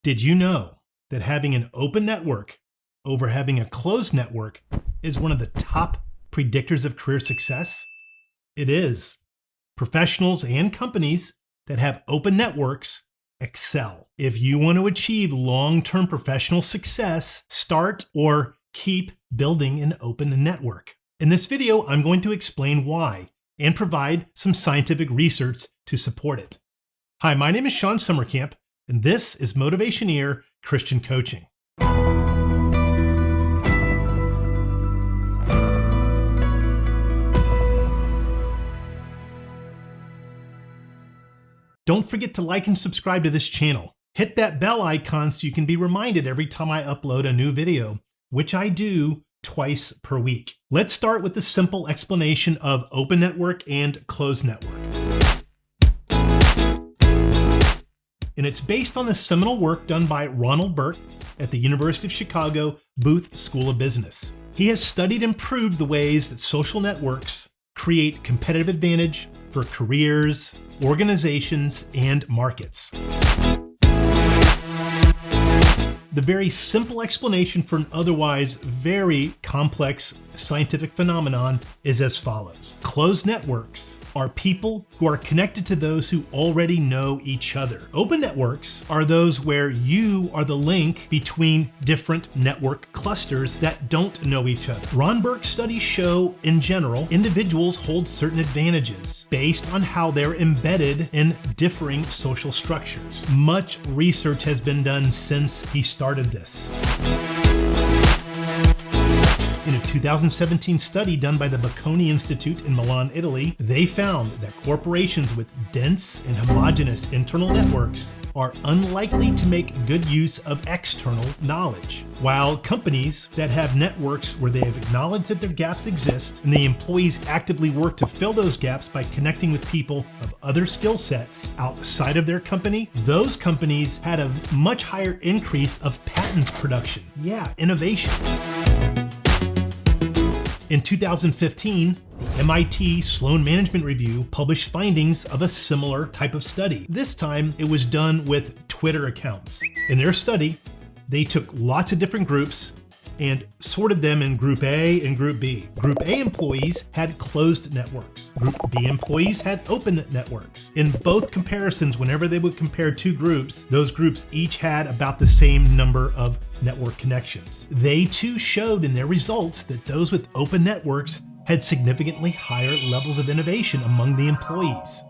Did you know that having an open network over having a closed network is one of the top predictors of career success? It is. Professionals and companies that have open networks excel. If you want to achieve long-term professional success, start or keep building an open network. In this video, I'm going to explain why and provide some scientific research to support it. Hi, my name is Shawn Sommerkamp, and this is Motivationeer Christian Coaching. Don't forget to like and subscribe to this channel. Hit that bell icon so you can be reminded every time I upload a new video, which I do twice per week. Let's start with the simple explanation of open network and closed network. And it's based on the seminal work done by Ronald Burke at the University of Chicago Booth School of Business. He has studied and proved the ways that social networks create competitive advantage for careers, organizations, and markets. The very simple explanation for an otherwise very complex scientific phenomenon is as follows. Closed networks are people who are connected to those who already know each other. Open networks are those where you are the link between different network clusters that don't know each other. Ron Burke's studies show, in general, individuals hold certain advantages based on how they're embedded in differing social structures. Much research has been done since he started this. In a 2017 study done by the Bocconi Institute in Milan, Italy, they found that corporations with dense and homogeneous internal networks are unlikely to make good use of external knowledge, while companies that have networks where they have acknowledged that their gaps exist and the employees actively work to fill those gaps by connecting with people of other skill sets outside of their company, those companies had a much higher increase of patent production. Yeah, innovation. In 2015, the MIT Sloan Management Review published findings of a similar type of study. This time, it was done with Twitter accounts. In their study, they took lots of different groups and sorted them in Group A and Group B. Group A employees had closed networks. Group B employees had open networks. In both comparisons, whenever they would compare two groups, those groups each had about the same number of network connections. They too showed in their results that those with open networks had significantly higher levels of innovation among the employees.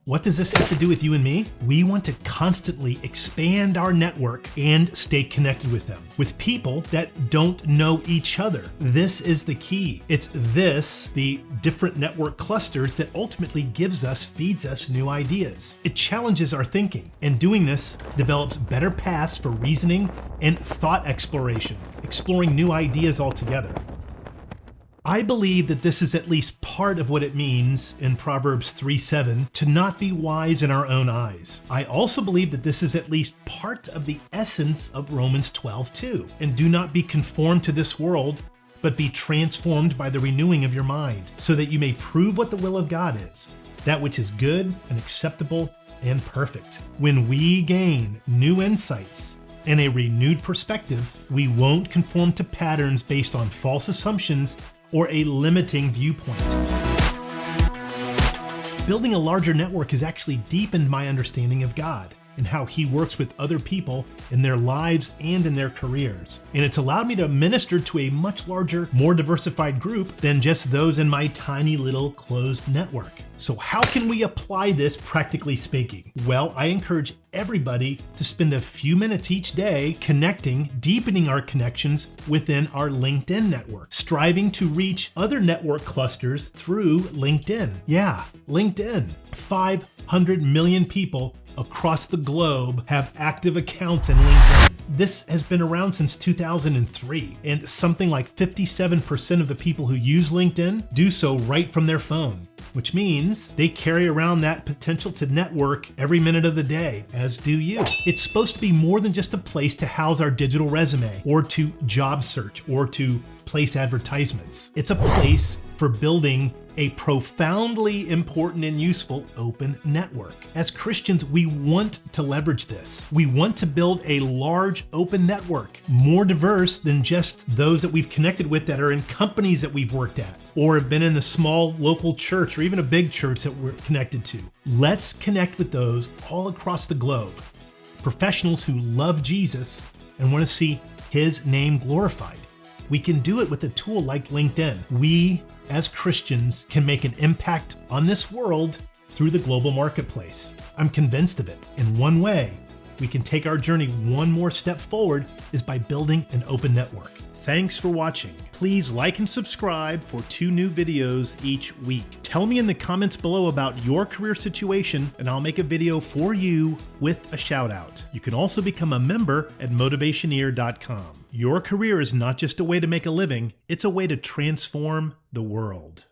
What does this have to do with you and me? We want to constantly expand our network and stay connected with them, with people that don't know each other. This is the key. It's this, the different network clusters, that ultimately feeds us new ideas. It challenges our thinking, and doing this develops better paths for reasoning and thought exploration, exploring new ideas altogether. I believe that this is at least part of what it means in Proverbs 3:7 to not be wise in our own eyes. I also believe that this is at least part of the essence of Romans 12:2. And do not be conformed to this world, but be transformed by the renewing of your mind, so that you may prove what the will of God is, that which is good and acceptable and perfect. When we gain new insights and a renewed perspective, we won't conform to patterns based on false assumptions or a limiting viewpoint. Building a larger network has actually deepened my understanding of God and how He works with other people in their lives and in their careers. And it's allowed me to minister to a much larger, more diversified group than just those in my tiny little closed network. So how can we apply this practically speaking? Well, I encourage everybody to spend a few minutes each day connecting, deepening our connections within our LinkedIn network, striving to reach other network clusters through LinkedIn. Yeah, LinkedIn. 500 million people across the globe have active accounts in LinkedIn. This has been around since 2003, and something like 57% of the people who use LinkedIn do so right from their phone, which means they carry around that potential to network every minute of the day, as do you. It's supposed to be more than just a place to house our digital resume, or to job search, or to place advertisements. It's a place for building a profoundly important and useful open network. As Christians, we want to leverage this. We want to build a large open network, more diverse than just those that we've connected with that are in companies that we've worked at, or have been in the small local church, or even a big church that we're connected to. Let's connect with those all across the globe. Professionals who love Jesus and want to see His name glorified. We can do it with a tool like LinkedIn. We, as Christians, can make an impact on this world through the global marketplace. I'm convinced of it. In one way, we can take our journey one more step forward is by building an open network. Thanks for watching. Please like and subscribe for 2 new videos each week. Tell me in the comments below about your career situation and I'll make a video for you with a shout out. You can also become a member at motivationeer.com. Your career is not just a way to make a living, it's a way to transform the world.